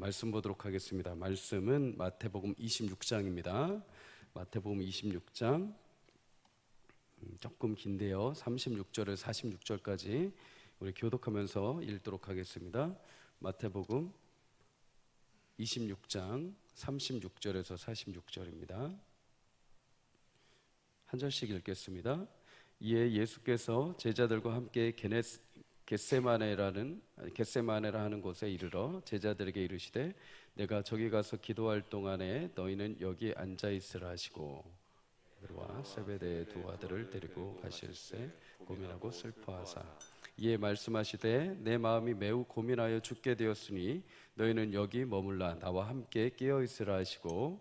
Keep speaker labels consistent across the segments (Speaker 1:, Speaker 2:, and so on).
Speaker 1: 말씀 보도록 하겠습니다. 말씀은 마태복음 26장입니다. 마태복음 26장 조금 긴데요. 36절에서 46절까지 우리 교독하면서 읽도록 하겠습니다. 마태복음 26장 36절에서 46절입니다. 한 절씩 읽겠습니다. 이에 예수께서 제자들과 함께 겟세마네라 하는 곳에 이르러 제자들에게 이르시되 내가 저기 가서 기도할 동안에 너희는 여기 앉아 있으라 하시고 베드로와 세베대의 두 아들을 데리고 가실새 고민하고 슬퍼하사 이에 말씀하시되 내 마음이 매우 고민하여 죽게 되었으니 너희는 여기 머물라 나와 함께 깨어 있으라 하시고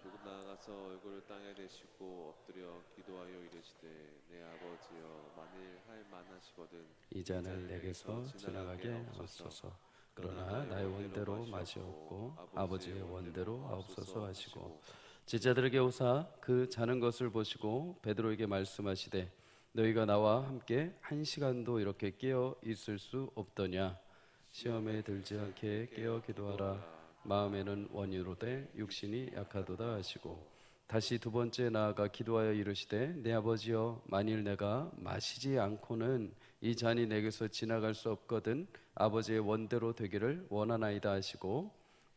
Speaker 2: 조금 나아가서 얼굴을 땅에 대시고 엎드려 기도하여 이르시되 내 아버지여 만일 할 만하시거든
Speaker 1: 이 잔을 내게서 지나가게 하옵소서. 그러나 나의 원대로 마시옵고 아버지의 원대로 하옵소서 하시고 제자들에게 오사 그 자는 것을 보시고 베드로에게 말씀하시되 너희가 나와 함께 한 시간도 이렇게 깨어 있을 수 없더냐. 시험에 들지 않게 깨어 기도하라. 마음에는 원이로되 육신이 약하도다 하시고 다시 두 번째 나아가 기도하여 이르시되 내 아버지여 만일 내가 마시지 않고는 이 잔이 내게서 지나갈 수 없거든 아버지의 원대로 되기를 원하나이다 하시고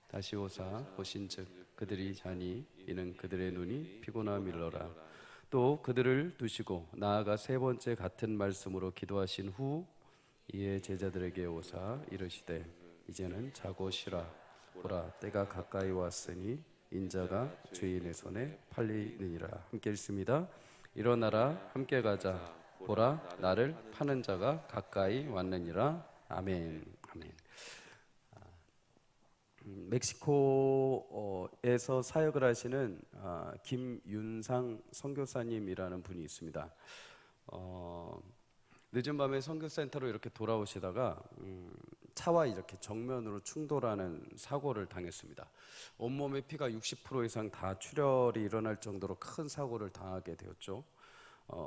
Speaker 1: 다시 오사 보신즉 그들이 자니 이는 그들의 눈이 피곤함일러라. 또 그들을 두시고 나아가 세 번째 같은 말씀으로 기도하신 후 이에 제자들에게 오사 이르시되 이제는 자고 쉬라. 보라 때가 가까이 왔으니 인자가 죄인의 손에 팔리느니라. 함께 읽습니다. 일어나라 함께 가자. 보라 나를 파는 자가 가까이 왔느니라. 아멘. 아멘. 멕시코에서 사역을 하시는 김윤상 선교사님이라는 분이 있습니다. 늦은 밤에 선교센터로 이렇게 돌아오시다가 차와 이렇게 정면으로 충돌하는 사고를 당했습니다. 온몸의 피가 60% 이상 다 출혈이 일어날 정도로 큰 사고를 당하게 되었죠.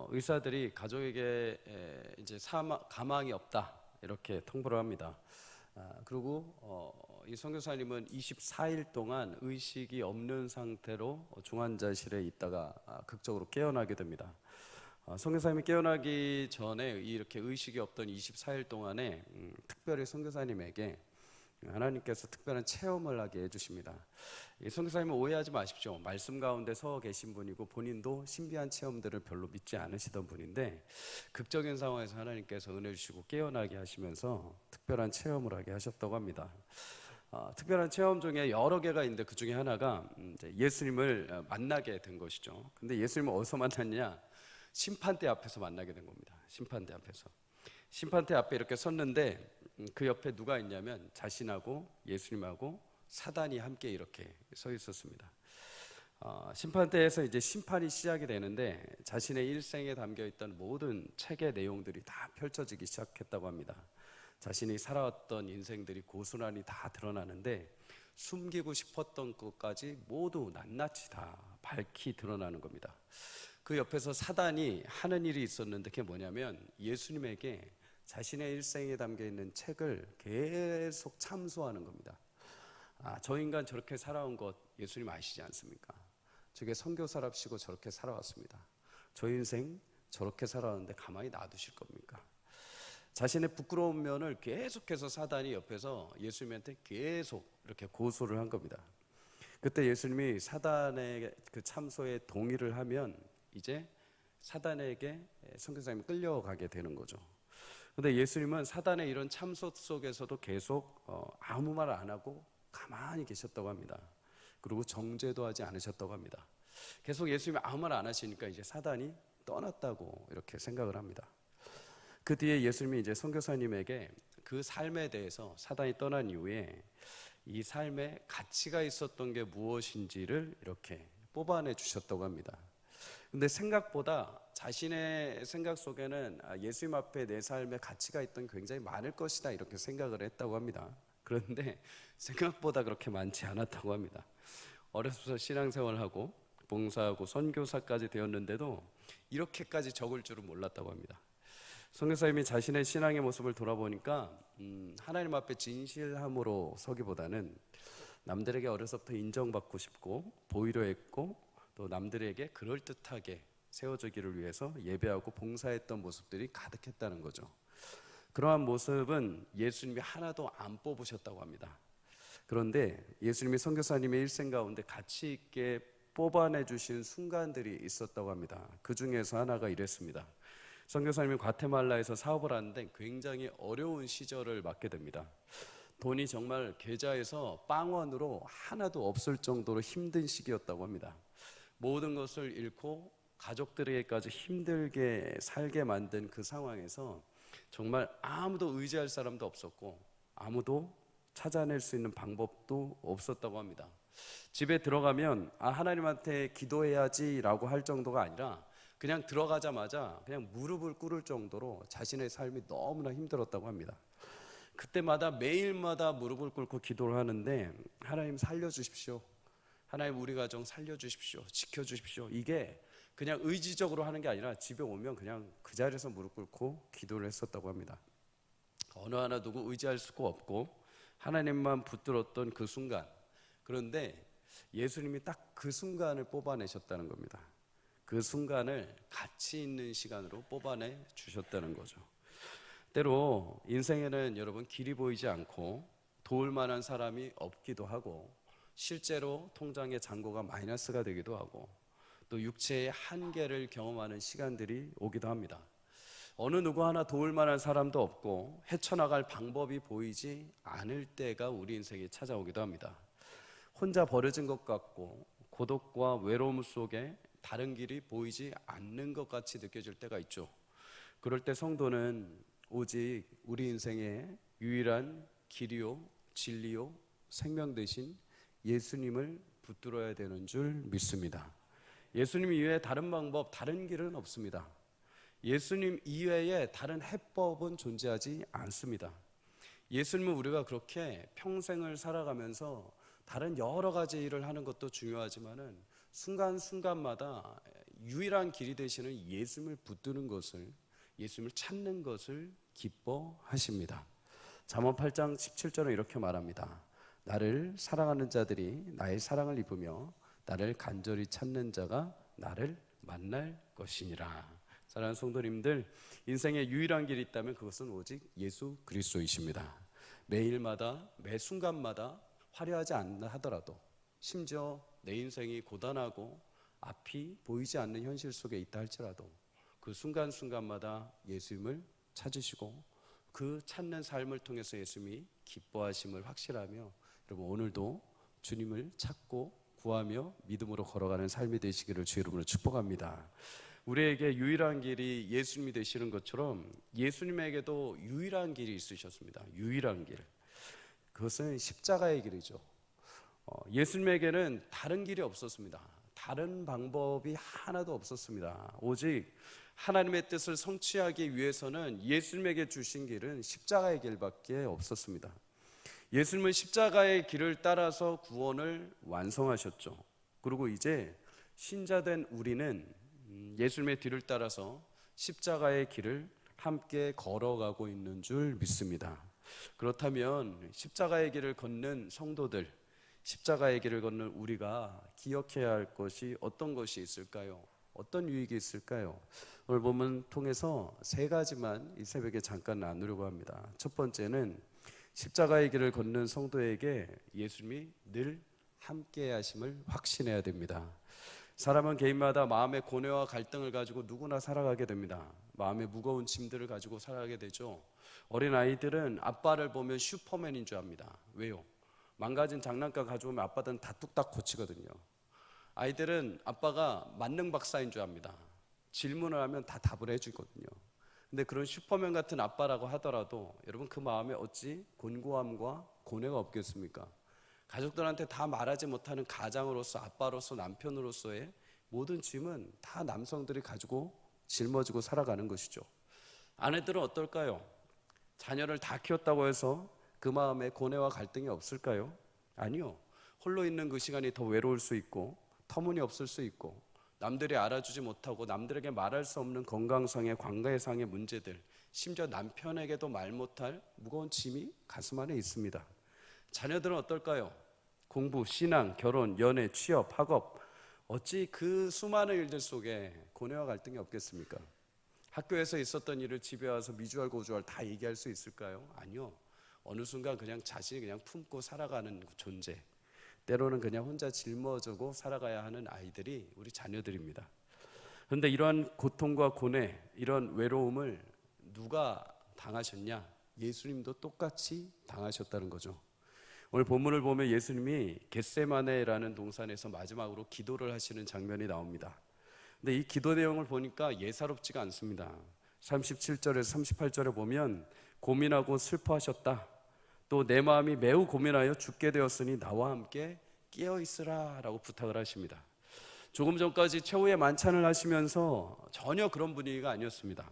Speaker 1: 의사들이 가족에게 이제 가망이 없다 이렇게 통보를 합니다. 그리고 이 선교사님은 24일 동안 의식이 없는 상태로 중환자실에 있다가 극적으로 깨어나게 됩니다. 선교사님이 깨어나기 전에 이렇게 의식이 없던 24일 동안에 특별히 선교사님에게 하나님께서 특별한 체험을 하게 해주십니다. 이 선교사님은 오해하지 마십시오. 말씀 가운데 서 계신 분이고 본인도 신비한 체험들을 별로 믿지 않으시던 분인데 극적인 상황에서 하나님께서 은혜 주시고 깨어나게 하시면서 특별한 체험을 하게 하셨다고 합니다. 특별한 체험 중에 여러 개가 있는데 그 중에 하나가 예수님을 만나게 된 것이죠. 근데 예수님을 어디서 만났냐? 심판대 앞에서 만나게 된 겁니다. 심판대 앞에서. 심판대 앞에 이렇게 섰는데 그 옆에 누가 있냐면 자신하고 예수님하고 사단이 함께 이렇게 서 있었습니다. 심판대에서 이제 심판이 시작이 되는데 자신의 일생에 담겨있던 모든 책의 내용들이 다 펼쳐지기 시작했다고 합니다. 자신이 살아왔던 인생들이 고스란히 다 드러나는데 숨기고 싶었던 것까지 모두 낱낱이 다 밝히 드러나는 겁니다. 그 옆에서 사단이 하는 일이 있었는데 그게 뭐냐면 예수님에게 자신의 일생에 담겨있는 책을 계속 참소하는 겁니다. 저 인간 저렇게 살아온 것 예수님 아시지 않습니까? 저게 선교사랍시고 저렇게 살아왔습니다. 저 인생 저렇게 살아왔는데 가만히 놔두실 겁니까? 자신의 부끄러운 면을 계속해서 사단이 옆에서 예수님한테 계속 이렇게 고소를 한 겁니다. 그때 예수님이 사단의 그 참소에 동의를 하면 이제 사단에게 선교사님이 끌려가게 되는 거죠. 그런데 예수님은 사단의 이런 참소 속에서도 계속 아무 말 안 하고 가만히 계셨다고 합니다. 그리고 정죄도 하지 않으셨다고 합니다. 계속 예수님이 아무 말 안 하시니까 이제 사단이 떠났다고 이렇게 생각을 합니다. 그 뒤에 예수님이 이제 선교사님에게 그 삶에 대해서 사단이 떠난 이후에 이 삶에 가치가 있었던 게 무엇인지를 이렇게 뽑아내 주셨다고 합니다. 근데 생각보다 자신의 생각 속에는 예수님 앞에 내 삶에 가치가 있던 굉장히 많을 것이다 이렇게 생각을 했다고 합니다. 그런데 생각보다 그렇게 많지 않았다고 합니다. 어려서부터 신앙생활을 하고 봉사하고 선교사까지 되었는데도 이렇게까지 적을 줄은 몰랐다고 합니다. 선교사님이 자신의 신앙의 모습을 돌아보니까 하나님 앞에 진실함으로 서기보다는 남들에게 어려서부터 인정받고 싶고 보이려 했고 또 남들에게 그럴듯하게 세워지기를 위해서 예배하고 봉사했던 모습들이 가득했다는 거죠. 그러한 모습은 예수님이 하나도 안 뽑으셨다고 합니다. 그런데 예수님이 선교사님의 일생 가운데 가치 있게 뽑아내 주신 순간들이 있었다고 합니다. 그 중에서 하나가 이랬습니다. 선교사님이 과테말라에서 사업을 하는데 굉장히 어려운 시절을 맞게 됩니다. 돈이 정말 계좌에서 빵원으로 하나도 없을 정도로 힘든 시기였다고 합니다. 모든 것을 잃고 가족들에게까지 힘들게 살게 만든 그 상황에서 정말 아무도 의지할 사람도 없었고 아무도 찾아낼 수 있는 방법도 없었다고 합니다. 집에 들어가면 하나님한테 기도해야지라고 할 정도가 아니라 그냥 들어가자마자 그냥 무릎을 꿇을 정도로 자신의 삶이 너무나 힘들었다고 합니다. 그때마다 매일마다 무릎을 꿇고 기도를 하는데 하나님 살려주십시오. 하나님 우리 가정 살려주십시오. 지켜주십시오. 이게 그냥 의지적으로 하는 게 아니라 집에 오면 그냥 그 자리에서 무릎 꿇고 기도를 했었다고 합니다. 어느 하나 누구 의지할 수가 없고 하나님만 붙들었던 그 순간, 그런데 예수님이 딱 그 순간을 뽑아내셨다는 겁니다. 그 순간을 가치 있는 시간으로 뽑아내 주셨다는 거죠. 때로 인생에는 여러분 길이 보이지 않고 도울 만한 사람이 없기도 하고 실제로 통장의 잔고가 마이너스가 되기도 하고 또 육체의 한계를 경험하는 시간들이 오기도 합니다. 어느 누구 하나 도울 만한 사람도 없고 헤쳐나갈 방법이 보이지 않을 때가 우리 인생에 찾아오기도 합니다. 혼자 버려진 것 같고 고독과 외로움 속에 다른 길이 보이지 않는 것 같이 느껴질 때가 있죠. 그럴 때 성도는 오직 우리 인생의 유일한 길이요 진리요 생명 되신 예수님을 붙들어야 되는 줄 믿습니다. 예수님 이외에 다른 방법, 다른 길은 없습니다. 예수님 이외에 다른 해법은 존재하지 않습니다. 예수님은 우리가 그렇게 평생을 살아가면서 다른 여러 가지 일을 하는 것도 중요하지만은 순간순간마다 유일한 길이 되시는 예수님을 붙드는 것을, 예수님을 찾는 것을 기뻐하십니다. 잠언 8장 17절은 이렇게 말합니다. 나를 사랑하는 자들이 나의 사랑을 입으며 나를 간절히 찾는 자가 나를 만날 것이니라. 사랑하는 성도님들, 인생의 유일한 길이 있다면 그것은 오직 예수 그리스도이십니다. 매일마다 매 순간마다 화려하지 않나 하더라도 심지어 내 인생이 고단하고 앞이 보이지 않는 현실 속에 있다 할지라도 그 순간순간마다 예수님을 찾으시고 그 찾는 삶을 통해서 예수님이 기뻐하심을 확실하며 여러분 오늘도 주님을 찾고 구하며 믿음으로 걸어가는 삶이 되시기를 주 이름으로 축복합니다. 우리에게 유일한 길이 예수님이 되시는 것처럼 예수님에게도 유일한 길이 있으셨습니다. 유일한 길. 그것은 십자가의 길이죠. 예수님에게는 다른 길이 없었습니다. 다른 방법이 하나도 없었습니다. 오직 하나님의 뜻을 성취하기 위해서는 예수님에게 주신 길은 십자가의 길밖에 없었습니다. 예수님은 십자가의 길을 따라서 구원을 완성하셨죠. 그리고 이제 신자된 우리는 예수님의 뒤를 따라서 십자가의 길을 함께 걸어가고 있는 줄 믿습니다. 그렇다면 십자가의 길을 걷는 성도들, 십자가의 길을 걷는 우리가 기억해야 할 것이 어떤 것이 있을까요? 어떤 유익이 있을까요? 오늘 본문 통해서 세 가지만 이 새벽에 잠깐 나누려고 합니다. 첫 번째는 십자가의 길을 걷는 성도에게 예수님이 늘 함께 하심을 확신해야 됩니다. 사람은 개인마다 마음의 고뇌와 갈등을 가지고 누구나 살아가게 됩니다. 마음의 무거운 짐들을 가지고 살아가게 되죠. 어린 아이들은 아빠를 보면 슈퍼맨인 줄 압니다. 왜요? 망가진 장난감 가져오면 아빠들은 다 뚝딱 고치거든요. 아이들은 아빠가 만능 박사인 줄 압니다. 질문을 하면 다 답을 해주거든요. 근데 그런 슈퍼맨 같은 아빠라고 하더라도 여러분 그 마음에 어찌 곤고함과 고뇌가 없겠습니까? 가족들한테 다 말하지 못하는 가장으로서, 아빠로서, 남편으로서의 모든 짐은 다 남성들이 가지고 짊어지고 살아가는 것이죠. 아내들은 어떨까요? 자녀를 다 키웠다고 해서 그 마음에 고뇌와 갈등이 없을까요? 아니요. 홀로 있는 그 시간이 더 외로울 수 있고 터무니없을 수 있고 남들이 알아주지 못하고 남들에게 말할 수 없는 건강상의 관계상의 문제들, 심지어 남편에게도 말 못할 무거운 짐이 가슴 안에 있습니다. 자녀들은 어떨까요? 공부, 신앙, 결혼, 연애, 취업, 학업, 어찌 그 수많은 일들 속에 고뇌와 갈등이 없겠습니까? 학교에서 있었던 일을 집에 와서 미주알 고주알 다 얘기할 수 있을까요? 아니요. 어느 순간 그냥 자신이 그냥 품고 살아가는 존재, 때로는 그냥 혼자 짊어지고 살아가야 하는 아이들이 우리 자녀들입니다. 그런데 이러한 고통과 고뇌, 이런 외로움을 누가 당하셨냐? 예수님도 똑같이 당하셨다는 거죠. 오늘 본문을 보면 예수님이 겟세마네라는 동산에서 마지막으로 기도를 하시는 장면이 나옵니다. 근데 이 기도 내용을 보니까 예사롭지가 않습니다. 37절에서 38절에 보면 고민하고 슬퍼하셨다. 또 내 마음이 매우 고민하여 죽게 되었으니 나와 함께 깨어 있으라 라고 부탁을 하십니다. 조금 전까지 최후의 만찬을 하시면서 전혀 그런 분위기가 아니었습니다.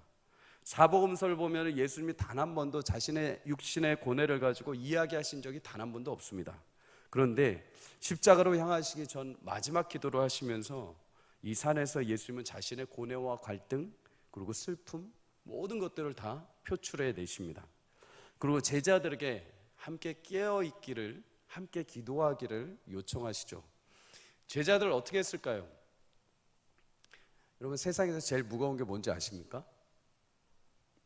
Speaker 1: 사복음서를 보면 예수님이 단 한 번도 자신의 육신의 고뇌를 가지고 이야기하신 적이 단 한 번도 없습니다. 그런데 십자가로 향하시기 전 마지막 기도를 하시면서 이 산에서 예수님은 자신의 고뇌와 갈등 그리고 슬픔 모든 것들을 다 표출해 내십니다. 그리고 제자들에게 함께 깨어 있기를, 함께 기도하기를 요청하시죠. 제자들 어떻게 했을까요? 여러분, 세상에서 제일 무거운 게 뭔지 아십니까?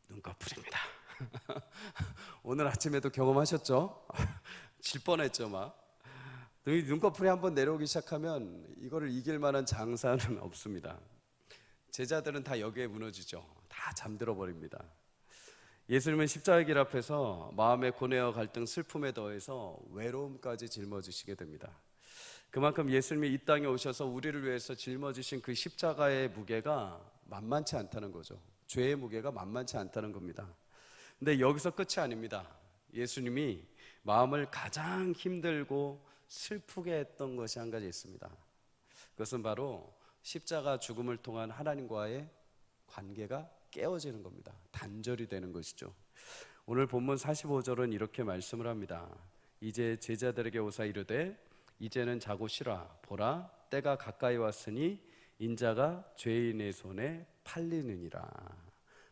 Speaker 1: 눈꺼풀입니다. 오늘 아침에도 경험하셨죠? 질 뻔했죠, 막. 이 눈꺼풀이 한번 내려오기 시작하면 이거를 이길 만한 장사는 없습니다. 제자들은 다 여기에 무너지죠. 다 잠들어 버립니다. 예수님은 십자가 길 앞에서 마음의 고뇌와 갈등, 슬픔에 더해서 외로움까지 짊어지시게 됩니다. 그만큼 예수님이 이 땅에 오셔서 우리를 위해서 짊어지신 그 십자가의 무게가 만만치 않다는 거죠. 죄의 무게가 만만치 않다는 겁니다. 근데 여기서 끝이 아닙니다. 예수님이 마음을 가장 힘들고 슬프게 했던 것이 한 가지 있습니다. 그것은 바로 십자가 죽음을 통한 하나님과의 관계가 깨어지는 겁니다. 단절이 되는 것이죠. 오늘 본문 45절은 이렇게 말씀을 합니다. 이제 제자들에게 오사 이르되 이제는 자고 쉬라. 보라 때가 가까이 왔으니 인자가 죄인의 손에 팔리느니라.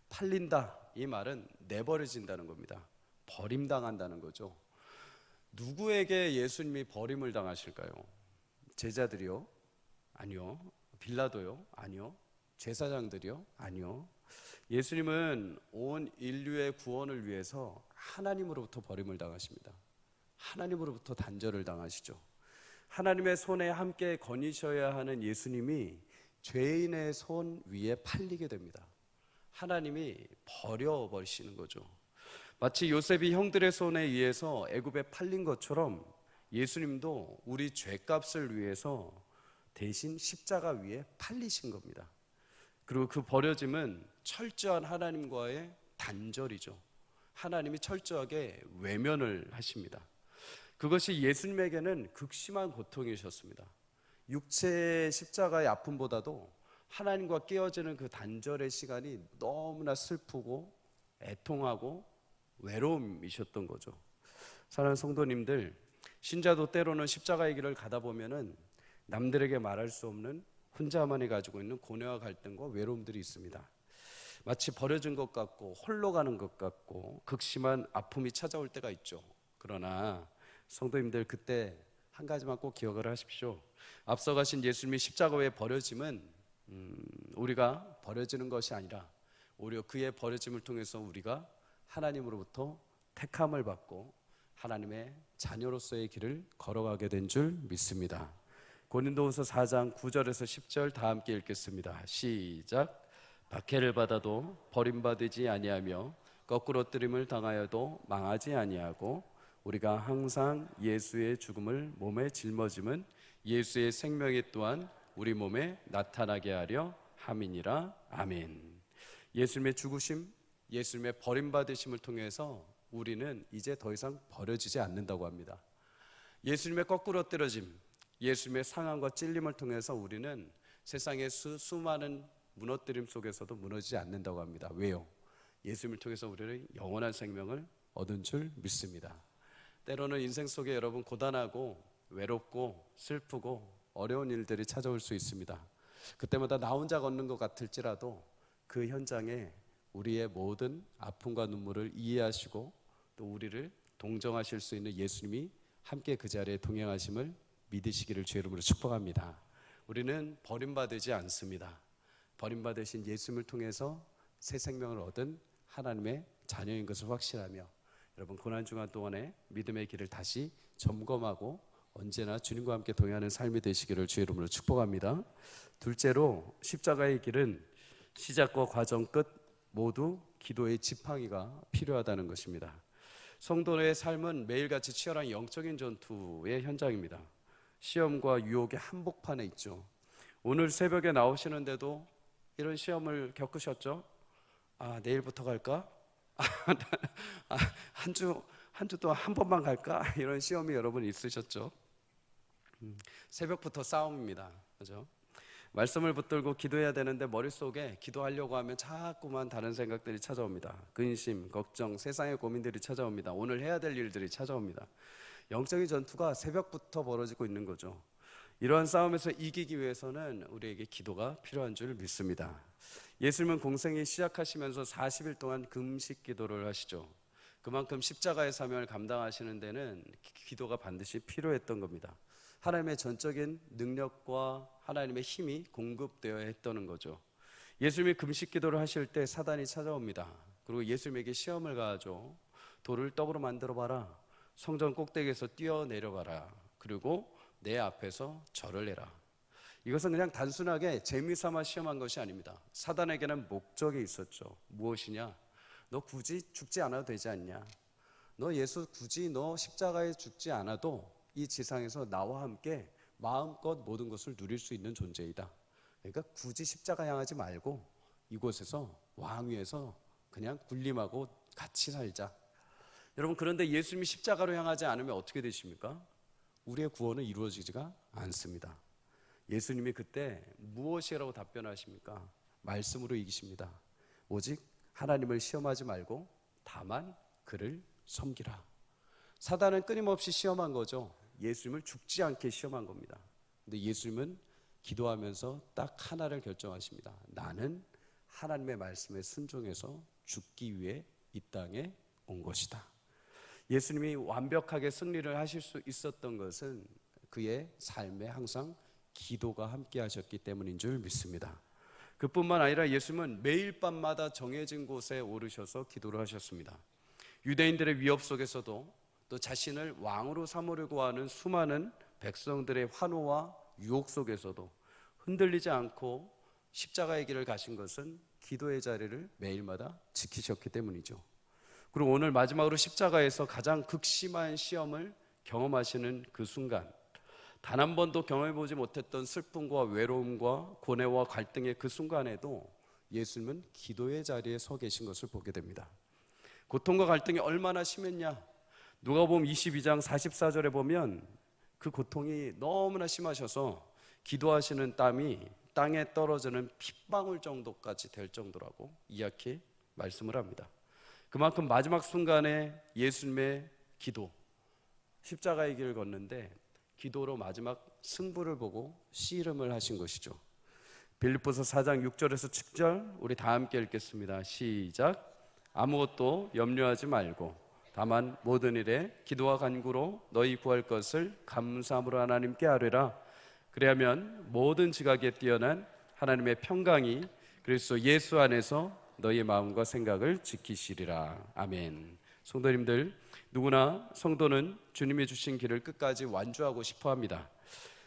Speaker 1: 팔린다, 이 말은 내버려진다는 겁니다. 버림당한다는 거죠. 누구에게 예수님이 버림을 당하실까요? 제자들이요? 아니요. 빌라도요? 아니요. 제사장들이요? 아니요. 예수님은 온 인류의 구원을 위해서 하나님으로부터 버림을 당하십니다. 하나님으로부터 단절을 당하시죠. 하나님의 손에 함께 거니셔야 하는 예수님이 죄인의 손 위에 팔리게 됩니다. 하나님이 버려버리시는 거죠. 마치 요셉이 형들의 손에 의해서 애굽에 팔린 것처럼 예수님도 우리 죄값을 위해서 대신 십자가 위에 팔리신 겁니다. 그리고 그 버려짐은 철저한 하나님과의 단절이죠. 하나님이 철저하게 외면을 하십니다. 그것이 예수님에게는 극심한 고통이셨습니다. 육체의 십자가의 아픔보다도 하나님과 깨어지는 그 단절의 시간이 너무나 슬프고 애통하고 외로움이셨던 거죠. 사랑하는 성도님들, 신자도 때로는 십자가의 길을 가다 보면은 남들에게 말할 수 없는 혼자만이 가지고 있는 고뇌와 갈등과 외로움들이 있습니다. 마치 버려진 것 같고 홀로 가는 것 같고 극심한 아픔이 찾아올 때가 있죠. 그러나 성도님들, 그때 한 가지만 꼭 기억을 하십시오. 앞서 가신 예수님이 십자가 위에 버려짐은 우리가 버려지는 것이 아니라 오히려 그의 버려짐을 통해서 우리가 하나님으로부터 택함을 받고 하나님의 자녀로서의 길을 걸어가게 된 줄 믿습니다. 고린도후서 4장 9절에서 10절 다 함께 읽겠습니다. 시작. 박해를 받아도 버림받지 아니하며 거꾸로 뜨림을 당하여도 망하지 아니하고 우리가 항상 예수의 죽음을 몸에 짊어짐은 예수의 생명이 또한 우리 몸에 나타나게 하려 함이니라. 아멘. 예수님의 죽으심, 예수님의 버림받으심을 통해서 우리는 이제 더 이상 버려지지 않는다고 합니다. 예수님의 거꾸로 떨어짐, 예수님의 상함과 찔림을 통해서 우리는 세상의 수많은 무너뜨림 속에서도 무너지지 않는다고 합니다. 왜요? 예수님을 통해서 우리는 영원한 생명을 얻은 줄 믿습니다. 때로는 인생 속에 여러분 고단하고 외롭고 슬프고 어려운 일들이 찾아올 수 있습니다. 그때마다 나 혼자 걷는 것 같을지라도 그 현장에 우리의 모든 아픔과 눈물을 이해하시고 또 우리를 동정하실 수 있는 예수님이 함께 그 자리에 동행하심을 믿으시기를 주의 이름으로 축복합니다. 우리는 버림받지 않습니다. 버림받으신 예수님을 통해서 새 생명을 얻은 하나님의 자녀인 것을 확신하며 여러분 고난중간 동안에 믿음의 길을 다시 점검하고 언제나 주님과 함께 동행하는 삶이 되시기를 주의 이름으로 축복합니다. 둘째로 십자가의 길은 시작과 과정 끝 모두 기도의 지팡이가 필요하다는 것입니다. 성도의 삶은 매일같이 치열한 영적인 전투의 현장입니다. 시험과 유혹의 한복판에 있죠. 오늘 새벽에 나오시는데도 이런 시험을 겪으셨죠? 내일부터 갈까? 한 주 동안 한 번만 갈까? 이런 시험이 여러분 있으셨죠? 새벽부터 싸움입니다. 그죠? 말씀을 붙들고 기도해야 되는데 머릿속에 기도하려고 하면 자꾸만 다른 생각들이 찾아옵니다. 근심, 걱정, 세상의 고민들이 찾아옵니다. 오늘 해야 될 일들이 찾아옵니다. 영적인 전투가 새벽부터 벌어지고 있는 거죠. 이러한 싸움에서 이기기 위해서는 우리에게 기도가 필요한 줄 믿습니다. 예수님은 공생이 시작하시면서 40일 동안 금식 기도를 하시죠. 그만큼 십자가의 사명을 감당하시는 데는 기도가 반드시 필요했던 겁니다. 하나님의 전적인 능력과 하나님의 힘이 공급되어야 했다는 거죠. 예수님이 금식 기도를 하실 때 사단이 찾아옵니다. 그리고 예수님에게 시험을 가하죠. 돌을 떡으로 만들어 봐라. 성전 꼭대기에서 뛰어내려가라. 그리고 내 앞에서 절을 해라. 이것은 그냥 단순하게 재미삼아 시험한 것이 아닙니다. 사단에게는 목적이 있었죠. 무엇이냐? 너 굳이 죽지 않아도 되지 않냐? 너 예수 굳이 너 십자가에 죽지 않아도 이 지상에서 나와 함께 마음껏 모든 것을 누릴 수 있는 존재이다. 그러니까 굳이 십자가 향하지 말고 이곳에서 왕위에서 그냥 군림하고 같이 살자. 여러분, 그런데 예수님이 십자가로 향하지 않으면 어떻게 되십니까? 우리의 구원은 이루어지지가 않습니다. 예수님이 그때 무엇이라고 답변하십니까? 말씀으로 이기십니다. 오직 하나님을 시험하지 말고 다만 그를 섬기라. 사단은 끊임없이 시험한 거죠. 예수님을 죽지 않게 시험한 겁니다. 근데 예수님은 기도하면서 딱 하나를 결정하십니다. 나는 하나님의 말씀에 순종해서 죽기 위해 이 땅에 온 것이다. 예수님이 완벽하게 승리를 하실 수 있었던 것은 그의 삶에 항상 기도가 함께 하셨기 때문인 줄 믿습니다. 그뿐만 아니라 예수님은 매일 밤마다 정해진 곳에 오르셔서 기도를 하셨습니다. 유대인들의 위협 속에서도 또 자신을 왕으로 삼으려고 하는 수많은 백성들의 환호와 유혹 속에서도 흔들리지 않고 십자가의 길을 가신 것은 기도의 자리를 매일마다 지키셨기 때문이죠. 그리고 오늘 마지막으로 십자가에서 가장 극심한 시험을 경험하시는 그 순간, 단 한 번도 경험해보지 못했던 슬픔과 외로움과 고뇌와 갈등의 그 순간에도 예수님은 기도의 자리에 서 계신 것을 보게 됩니다. 고통과 갈등이 얼마나 심했냐? 누가복음 22장 44절에 보면 그 고통이 너무나 심하셔서 기도하시는 땀이 땅에 떨어지는 핏방울 정도까지 될 정도라고 이렇게 말씀을 합니다. 그만큼 마지막 순간에 예수님의 기도, 십자가의 길을 걷는데 기도로 마지막 승부를 보고 씨름을 하신 것이죠. 빌립보서 4장 6절에서 7절 우리 다 함께 읽겠습니다. 시작. 아무것도 염려하지 말고 다만 모든 일에 기도와 간구로 너희 구할 것을 감사함으로 하나님께 아뢰라. 그리하면 모든 지각에 뛰어난 하나님의 평강이 그리스도 예수 안에서 너희 마음과 생각을 지키시리라. 아멘. 성도님들, 누구나 성도는 주님이 주신 길을 끝까지 완주하고 싶어 합니다.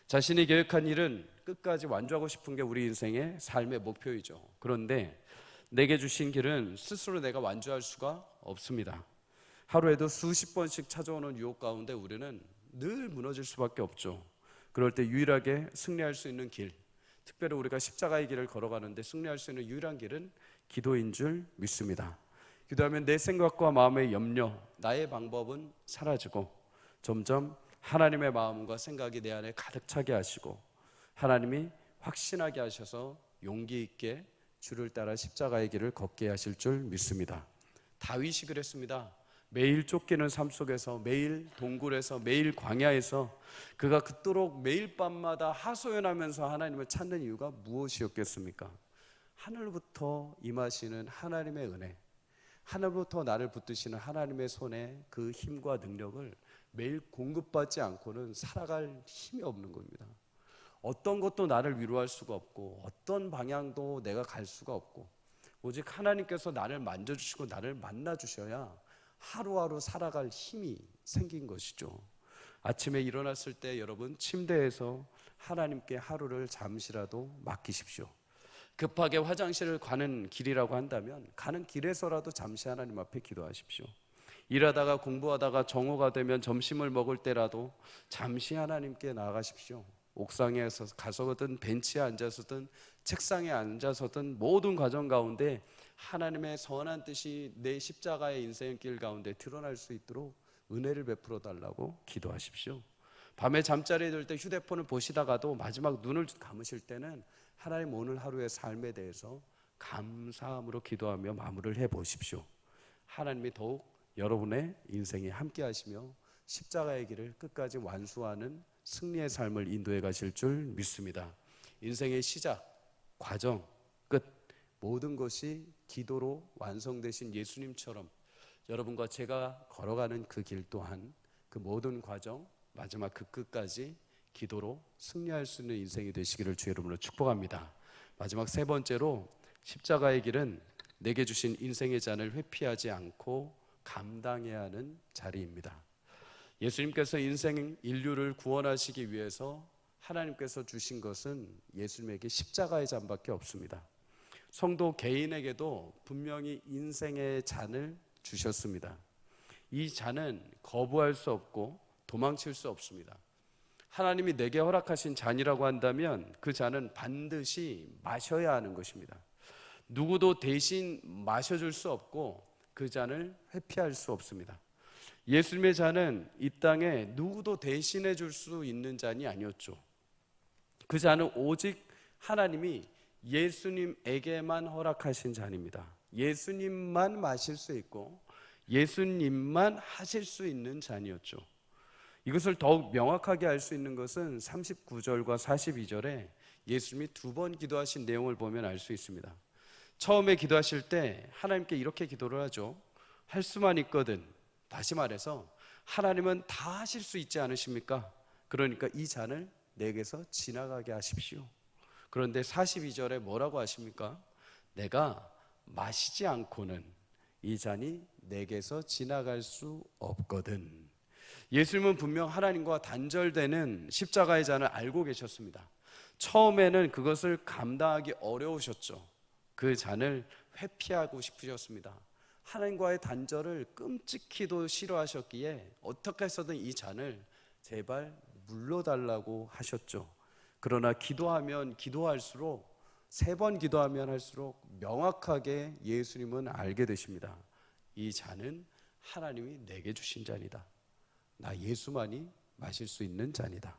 Speaker 1: 자신이 계획한 일은 끝까지 완주하고 싶은 게 우리 인생의 삶의 목표이죠. 그런데 내게 주신 길은 스스로 내가 완주할 수가 없습니다. 하루에도 수십 번씩 찾아오는 유혹 가운데 우리는 늘 무너질 수밖에 없죠. 그럴 때 유일하게 승리할 수 있는 길, 특별히 우리가 십자가의 길을 걸어가는데 승리할 수 있는 유일한 길은 기도인 줄 믿습니다. 기도하면 내 생각과 마음의 염려, 나의 방법은 사라지고 점점 하나님의 마음과 생각이 내 안에 가득 차게 하시고 하나님이 확신하게 하셔서 용기 있게 주를 따라 십자가의 길을 걷게 하실 줄 믿습니다. 다윗이 그랬습니다. 매일 쫓기는 삶 속에서, 매일 동굴에서, 매일 광야에서 그가 그토록 매일 밤마다 하소연하면서 하나님을 찾는 이유가 무엇이었겠습니까? 하늘부터 임하시는 하나님의 은혜, 하늘부터 나를 붙드시는 하나님의 손에 그 힘과 능력을 매일 공급받지 않고는 살아갈 힘이 없는 겁니다. 어떤 것도 나를 위로할 수가 없고 어떤 방향도 내가 갈 수가 없고 오직 하나님께서 나를 만져주시고 나를 만나주셔야 하루하루 살아갈 힘이 생긴 것이죠. 아침에 일어났을 때 여러분 침대에서 하나님께 하루를 잠시라도 맡기십시오. 급하게 화장실을 가는 길이라고 한다면 가는 길에서라도 잠시 하나님 앞에 기도하십시오. 일하다가 공부하다가 정오가 되면 점심을 먹을 때라도 잠시 하나님께 나아가십시오. 옥상에 가서든 벤치에 앉아서든 책상에 앉아서든 모든 과정 가운데 하나님의 선한 뜻이 내 십자가의 인생길 가운데 드러날 수 있도록 은혜를 베풀어 달라고 기도하십시오. 밤에 잠자리에 들 때 휴대폰을 보시다가도 마지막 눈을 감으실 때는 하나님 오늘 하루의 삶에 대해서 감사함으로 기도하며 마무리를 해보십시오. 하나님이 더욱 여러분의 인생에 함께 하시며 십자가의 길을 끝까지 완수하는 승리의 삶을 인도해 가실 줄 믿습니다. 인생의 시작, 과정, 끝 모든 것이 기도로 완성되신 예수님처럼 여러분과 제가 걸어가는 그 길 또한 그 모든 과정 마지막 그 끝까지 기도로 승리할 수 있는 인생이 되시기를 주의 이름으로 축복합니다. 마지막 세 번째로 십자가의 길은 내게 주신 인생의 잔을 회피하지 않고 감당해야 하는 자리입니다. 예수님께서 인류를 구원하시기 위해서 하나님께서 주신 것은 예수님에게 십자가의 잔밖에 없습니다. 성도 개인에게도 분명히 인생의 잔을 주셨습니다. 이 잔은 거부할 수 없고 도망칠 수 없습니다. 하나님이 내게 허락하신 잔이라고 한다면 그 잔은 반드시 마셔야 하는 것입니다. 누구도 대신 마셔줄 수 없고 그 잔을 회피할 수 없습니다. 예수님의 잔은 이 땅에 누구도 대신해 줄 수 있는 잔이 아니었죠. 그 잔은 오직 하나님이 예수님에게만 허락하신 잔입니다. 예수님만 마실 수 있고 예수님만 하실 수 있는 잔이었죠. 이것을 더욱 명확하게 알 수 있는 것은 39절과 42절에 예수님이 두 번 기도하신 내용을 보면 알 수 있습니다. 처음에 기도하실 때 하나님께 이렇게 기도를 하죠. 할 수만 있거든. 다시 말해서 하나님은 다 하실 수 있지 않으십니까? 그러니까 이 잔을 내게서 지나가게 하십시오. 그런데 42절에 뭐라고 하십니까? 내가 마시지 않고는 이 잔이 내게서 지나갈 수 없거든. 예수님은 분명 하나님과 단절되는 십자가의 잔을 알고 계셨습니다. 처음에는 그것을 감당하기 어려우셨죠. 그 잔을 회피하고 싶으셨습니다. 하나님과의 단절을 끔찍히도 싫어하셨기에 어떻게 해서든 이 잔을 제발 물러달라고 하셨죠. 그러나 기도하면 기도할수록 세 번 기도하면 할수록 명확하게 예수님은 알게 되십니다. 이 잔은 하나님이 내게 주신 잔이다. 나 예수만이 마실 수 있는 잔이다.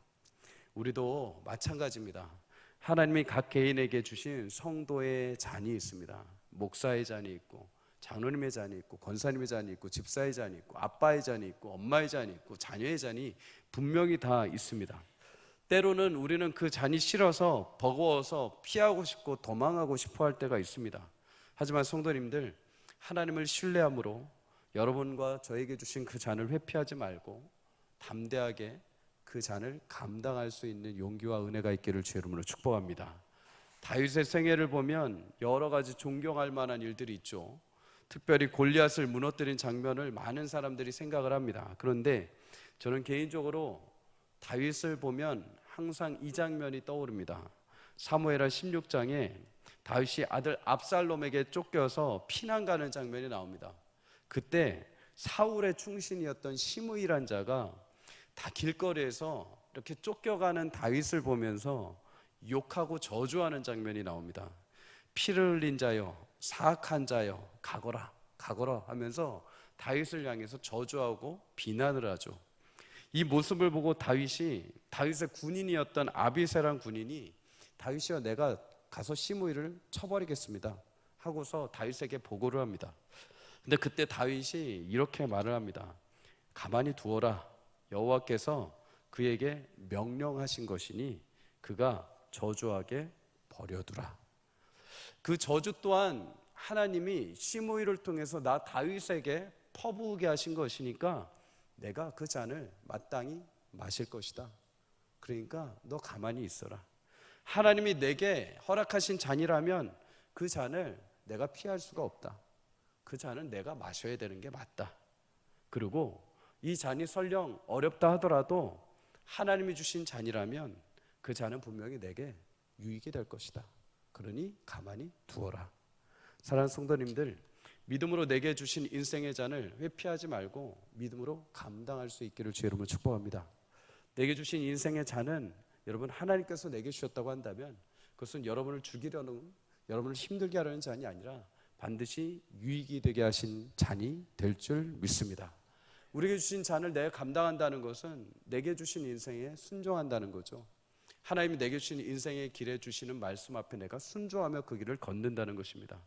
Speaker 1: 우리도 마찬가지입니다. 하나님이 각 개인에게 주신 성도의 잔이 있습니다. 목사의 잔이 있고 장로님의 잔이 있고 권사님의 잔이 있고 집사의 잔이 있고 아빠의 잔이 있고 엄마의 잔이 있고 자녀의 잔이 분명히 다 있습니다. 때로는 우리는 그 잔이 싫어서 버거워서 피하고 싶고 도망하고 싶어 할 때가 있습니다. 하지만 성도님들, 하나님을 신뢰함으로 여러분과 저에게 주신 그 잔을 회피하지 말고 담대하게 그 잔을 감당할 수 있는 용기와 은혜가 있기를 주의 이름으로 축복합니다. 다윗의 생애를 보면 여러 가지 존경할 만한 일들이 있죠. 특별히 골리앗을 무너뜨린 장면을 많은 사람들이 생각을 합니다. 그런데 저는 개인적으로 다윗을 보면 항상 이 장면이 떠오릅니다. 사무엘하 16장에 다윗이 아들 압살롬에게 쫓겨서 피난 가는 장면이 나옵니다. 그때 사울의 충신이었던 시므이란 자가 다 길거리에서 이렇게 쫓겨가는 다윗을 보면서 욕하고 저주하는 장면이 나옵니다. 피를 흘린 자여, 사악한 자여, 가거라, 가거라 하면서 다윗을 향해서 저주하고 비난을 하죠. 이 모습을 보고 다윗의 군인이었던 아비새란 군인이 다윗이여 내가 가서 시므이를 쳐버리겠습니다 하고서 다윗에게 보고를 합니다. 근데 그때 다윗이 이렇게 말을 합니다. 가만히 두어라. 여호와께서 그에게 명령하신 것이니 그가 저주하게 버려두라. 그 저주 또한 하나님이 시므이를 통해서 나 다윗에게 퍼부으게 하신 것이니까 내가 그 잔을 마땅히 마실 것이다. 그러니까 너 가만히 있어라. 하나님이 내게 허락하신 잔이라면 그 잔을 내가 피할 수가 없다. 그 잔은 내가 마셔야 되는 게 맞다. 그리고 이 잔이 설령 어렵다 하더라도 하나님이 주신 잔이라면 그 잔은 분명히 내게 유익이 될 것이다. 그러니 가만히 두어라. 사랑하는 성도님들, 믿음으로 내게 주신 인생의 잔을 회피하지 말고 믿음으로 감당할 수 있기를 주의 이름으로 축복합니다. 내게 주신 인생의 잔은 여러분 하나님께서 내게 주셨다고 한다면 그것은 여러분을 죽이려는, 여러분을 힘들게 하려는 잔이 아니라 반드시 유익이 되게 하신 잔이 될 줄 믿습니다. 우리에게 주신 잔을 내가 감당한다는 것은 내게 주신 인생에 순종한다는 거죠. 하나님이 내게 주신 인생의 길에 주시는 말씀 앞에 내가 순종하며 그 길을 걷는다는 것입니다.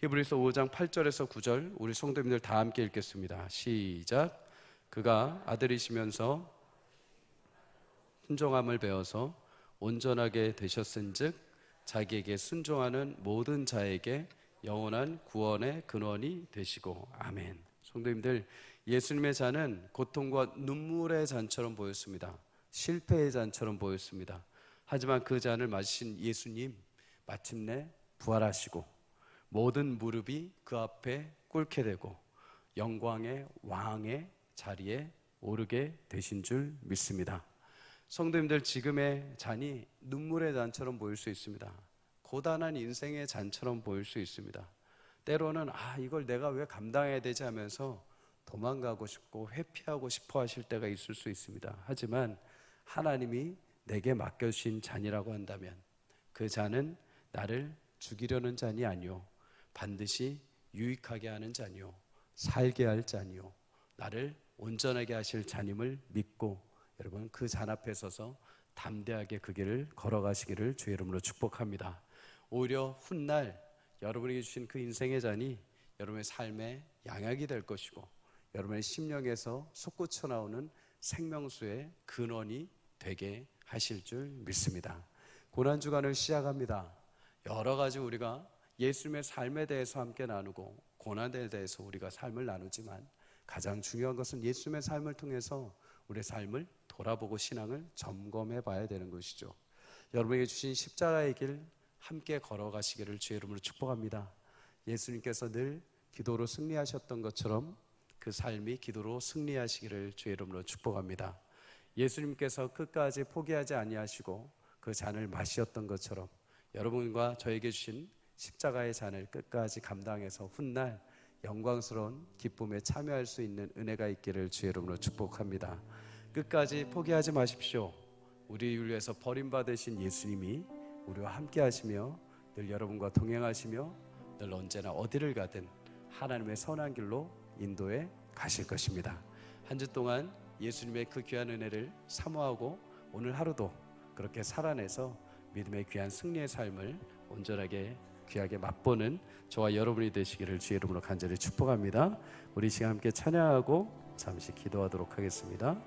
Speaker 1: 히브리서 5장 8절에서 9절 우리 성도님들 다 함께 읽겠습니다. 시작. 그가 아들이시면서 순종함을 배워서 온전하게 되셨은즉 자기에게 순종하는 모든 자에게 영원한 구원의 근원이 되시고. 아멘. 성도님들, 예수님의 잔은 고통과 눈물의 잔처럼 보였습니다. 실패의 잔처럼 보였습니다. 하지만 그 잔을 마시신 예수님 마침내 부활하시고 모든 무릎이 그 앞에 꿇게 되고 영광의 왕의 자리에 오르게 되신 줄 믿습니다. 성도님들, 지금의 잔이 눈물의 잔처럼 보일 수 있습니다. 고단한 인생의 잔처럼 보일 수 있습니다. 때로는 이걸 내가 왜 감당해야 되지 하면서 도망가고 싶고 회피하고 싶어 하실 때가 있을 수 있습니다. 하지만 하나님이 내게 맡겨주신 잔이라고 한다면 그 잔은 나를 죽이려는 잔이 아니요 반드시 유익하게 하는 잔이요 살게 할 잔이요 나를 온전하게 하실 잔임을 믿고 여러분 그 잔 앞에 서서 담대하게 그 길을 걸어가시기를 주의 이름으로 축복합니다. 오히려 훗날 여러분에게 주신 그 인생의 잔이 여러분의 삶의 양약이 될 것이고 여러분의 심령에서 솟구쳐 나오는 생명수의 근원이 되게 하실 줄 믿습니다. 고난주간을 시작합니다. 여러 가지 우리가 예수님의 삶에 대해서 함께 나누고 고난에 대해서 우리가 삶을 나누지만 가장 중요한 것은 예수님의 삶을 통해서 우리의 삶을 돌아보고 신앙을 점검해 봐야 되는 것이죠. 여러분에게 주신 십자가의 길 함께 걸어가시기를 주의 이름으로 축복합니다. 예수님께서 늘 기도로 승리하셨던 것처럼 그 삶이 기도로 승리하시기를 주의 이름으로 축복합니다. 예수님께서 끝까지 포기하지 아니하시고 그 잔을 마셨던 것처럼 여러분과 저에게 주신 십자가의 잔을 끝까지 감당해서 훗날 영광스러운 기쁨에 참여할 수 있는 은혜가 있기를 주의 이름으로 축복합니다. 끝까지 포기하지 마십시오. 우리를 위해서 버림받으신 예수님이 우리와 함께 하시며 늘 여러분과 동행하시며 늘 언제나 어디를 가든 하나님의 선한 길로 인도해 가실 것입니다. 한 주 동안 예수님의 그 귀한 은혜를 사모하고 오늘 하루도 그렇게 살아내서 믿음의 귀한 승리의 삶을 온전하게 귀하게 맛보는 저와 여러분이 되시기를 주의 이름으로 간절히 축복합니다. 우리 시간 함께 찬양하고 잠시 기도하도록 하겠습니다.